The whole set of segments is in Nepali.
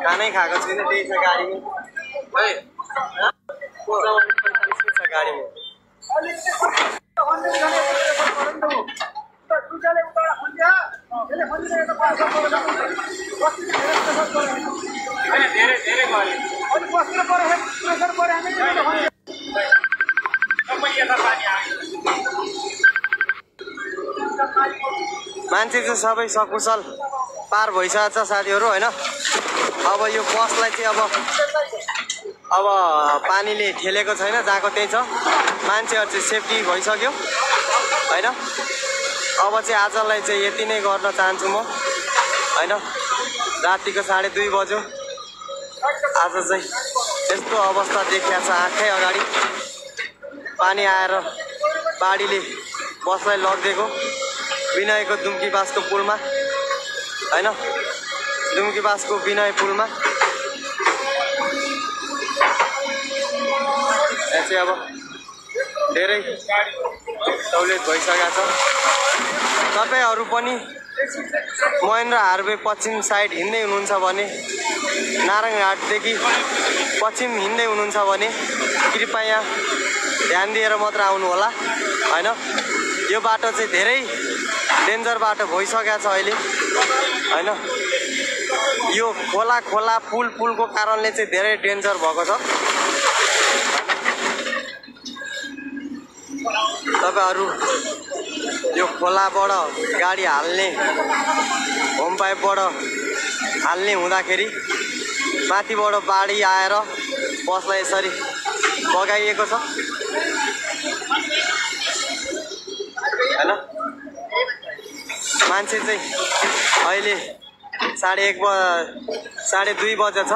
खानै खाएको छैन त्यही छ गाडीमा गाडीमा मान्छे चाहिँ सबै सकुशल पार भइसकेको छ साथीहरू हैन। अब यो बसलाई चाहिँ अब पानीले ठेलेको छैन, जहाँको त्यही छ। मान्छेहरू चाहिँ सेफ्टी भइसक्यो हैन। अब चाहिँ आजलाई चाहिँ यति नै गर्न चाहन्छु म हैन। रातिको 2:30 बज्यो। आज चाहिँ यस्तो अवस्था देखिया छ आँखै अगाडि। पानी आएर बाढीले बसलाई लगिदिएको विनयको दुम्कीबासको पुलमा हैन। दुम्कीबासको विनय पुलमा यहाँ चाहिँ अब धेरै सहुलियत भइसकेको छ। तपाईहरु पनि महेन्द्र हार्वे पश्चिम साइड हिँड्दै हुनुहुन्छ भने, नारायणघाटदेखि पश्चिम हिँड्दै हुनुहुन्छ भने कृपया ध्यान दिएर मात्र आउनु होला हैन। यो बाटो चाहिँ धेरै डेन्जर बाटो भइसकेको छ अहिले हैन। यो खोला पुलको कारणले चाहिँ धेरै डेन्जर भएको छ। तपाईहरु यो खोलाबाट गाडी हाल्ने, होम पाइपबाट हाल्ने हुँदाखेरि माथिबाट बाढी आएर बसलाई यसरी बगाइएको छ हैन। मान्छे चाहिँ अहिले 2:30 बजे छ।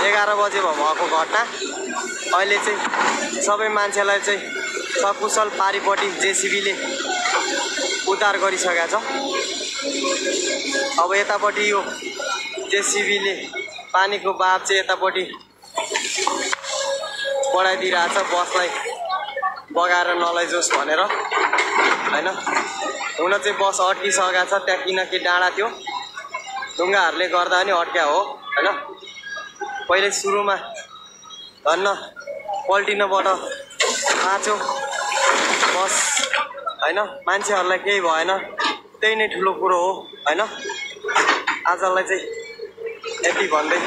11 बजे भएको घटना। अहिले चाहिँ सबै मान्छेलाई चाहिँ सकुशल पारिपट्टि जेसीबीले उद्धार गरिसकेको छ। अब यतापट्टि यो जेसीबीले पानीको बहाव चाहिँ यतापट्टि बढाइदिइरहेछ बसलाई बगाएर नलैजोस् भनेर हैन। हुन चाहिँ बस अड्किसकेको छ त्यहाँ, किनकि डाँडा थियो, ढुङ्गाहरूले गर्दा नि अड्क्या हो हैन। पहिले सुरुमा धन्न पल्टिनबाट बाँच्यो बस हैन। मान्छेहरूलाई केही भएन, त्यही नै ठुलो कुरो हो हैन। आजलाई चाहिँ यति भन्दै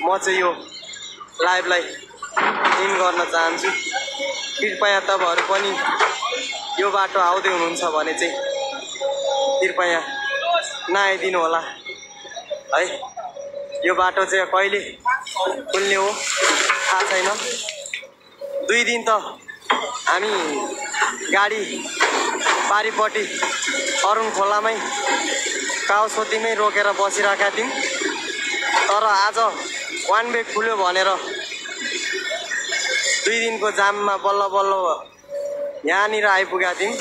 म चाहिँ यो लाइभलाई इन गर्न चाहन्छु। कृपया तपाईहरु पनि यो बाटो आउँदै हुनुहुन्छ भने चाहिँ कृपया नआइदिनु होला है। यो बाटो चाहिँ कहिले खुल्ने हो थाहा छैन। 2 दिन त हामी गाडी पारिपट्टि अरुण खोलामै काउसोतीमै रोकेर बसिरहेका थियौं। तर आज वान वे खुल्यो भनेर 2 दिनको जाममा बल्ल बल्ल यहाँनिर आइपुगेका थियौं।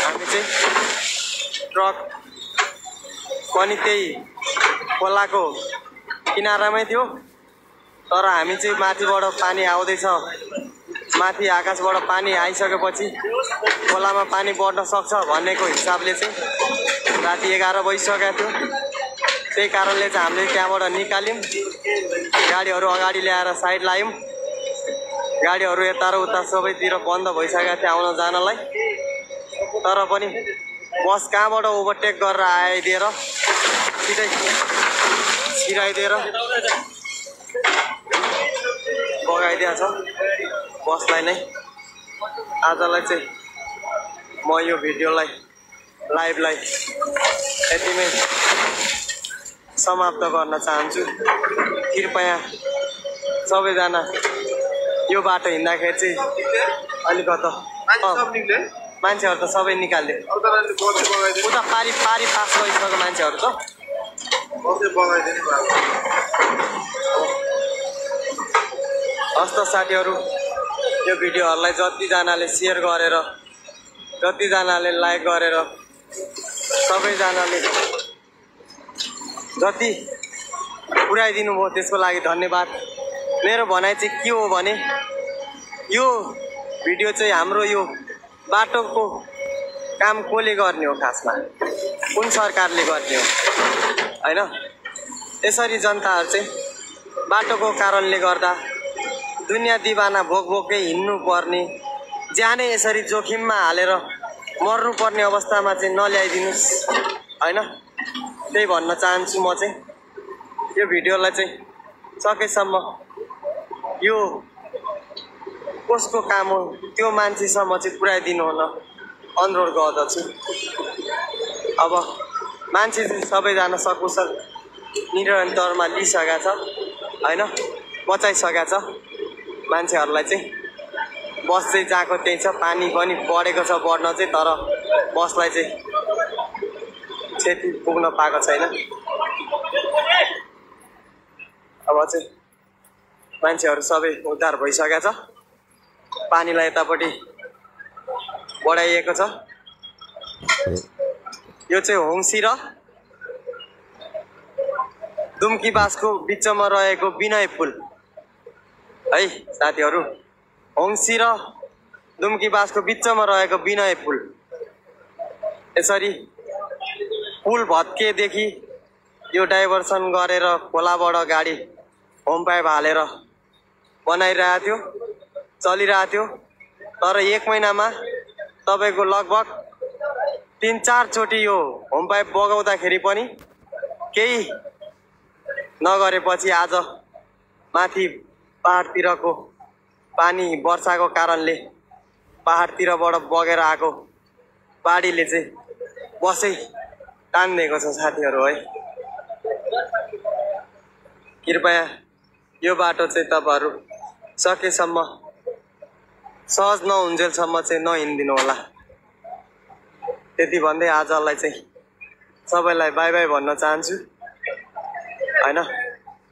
हामी चाहिँ ट्रक पनि त्यही खोलाको किनारामै थियो। तर हामी चाहिँ माथिबाट पानी आउँदैछ, माथि आकाशबाट पानी आइसकेपछि खोलामा पानी बढ्न सक्छ भन्नेको हिसाबले चाहिँ राति 11 बजिसकेको थियो। त्यही कारणले चाहिँ हामीले त्यहाँबाट निकाल्यौं। गाडीहरू अगाडि ल्याएर साइड लायौं। गाडीहरू यता र उता सबैतिर बन्द भइसकेको थियो आउन जानलाई। तर पनि बस कहाँबाट ओभरटेक गरेर आइदिएर सिधै छिराइदिएर बगाइदिएको छ बसलाई नै। आजलाई चाहिँ म यो भिडियोलाई लाइभलाई यतिमै समाप्त गर्न चाहन्छु। कृपया सबैजना यो बाटो हिँड्दाखेरि चाहिँ अलिकति मान्छेहरू त सबै निकाल्दियो। उता पारी पास गरिसक्यो मान्छेहरू त। हस्त साथीहरू, यो भिडियोहरूलाई जतिजनाले सेयर गरेर, जतिजनाले लाइक गरेर, सबैजनाले जति पुर्याइदिनु भयो त्यसको लागि धन्यवाद। मेरो भनाइ चाहिँ के हो भने यो भिडियो चाहिँ हाम्रो यो बाटोको काम कसले गर्ने हो खासमा कुन सरकारले गर्ने हो हैन? यसरी जनताहरू चाहिँ बाटोको कारणले गर्दा दुनियाँ दिवाना भोकभोकै हिँड्नु पर्ने, ज्यानै यसरी जोखिममा हालेर मर्नुपर्ने अवस्थामा चाहिँ नल्याइदिनुस् हैन? त्यही भन्न चाहन्छु म चाहिँ। यो भिडियोलाई चाहिँ सकेसम्म यो कसको काम हो त्यो मान्छेसम्म चाहिँ पुर्याइदिनु हुन अनुरोध गर्दछु। अब मान्छे चाहिँ सबैजना सकुशल निरन्तरमा लिइसकेको छ हैन? बचाइसकेको छ मान्छेहरूलाई चाहिँ। बस चाहिँ जहाँको त्यही छ, पानी पनि बढेको छ, बढ्न चाहिँ, तर बसलाई चाहिँ क्षति पुग्न पाएको छैन। अब चाहिँ मान्छेहरू सबै उद्धार भइसकेको छ। पानीलाई यतापट्टि बढाइएको छ। यो चाहिँ होङसी र दुम्कीबासको बिचमा रहेको विनय पुल है साथीहरू। होङसी र दुम्कीबासको बिचमा रहेको विनय पुल। यसरी पुल भत्किएदेखि यो डाइभर्सन गरेर खोलाबाट गाडी होम पाइप हालेर बनाइरहेको थियो, चलिरहेको थियो। तर 1 महिनामा तपाईँको लगभग 3-4 चोटि यो होम पाइप बगाउँदाखेरि पनि केही नगरेपछि आज माथि पहाडतिरको पानी वर्षाको कारणले पहाडतिरबाट बगेर आएको बाढीले चाहिँ बसै तान्दिएको छ साथीहरू है। कृपया यो बाटो चाहिँ तपाईँहरू सकेसम्म सहज नहुन्जेलसम्म चाहिँ नहिँडिदिनु होला। त्यति भन्दै आजलाई चाहिँ सबैलाई बाई बाई भन्न चाहन्छु हैन?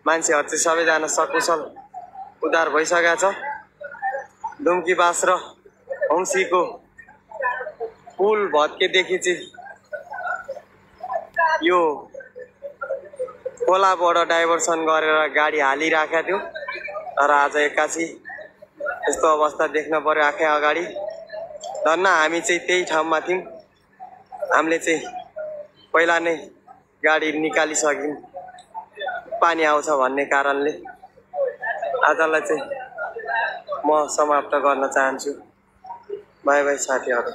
मान्छेहरू चाहिँ सबैजना सकुशल उद्धार भइसकेको छ। दुम्कीबास र होङसीको पुल भत्केदेखि चाहिँ यो खोलाबाट डाइभर्सन गरेर गाडी हालिराखेको थियो, तर आज एक्कासी यस्तो अवस्था देख्न पर्यो आँखै अगाडि। धन्न हामी चाहिँ त्यही ठाउँमा थियौँ। हामीले चाहिँ पहिला नै गाडी निकालिसक्यौँ पानी आउँछ भन्ने कारणले। आजलाई चाहिँ म समाप्त गर्न चाहन्छु। बाई बाई साथीहरू।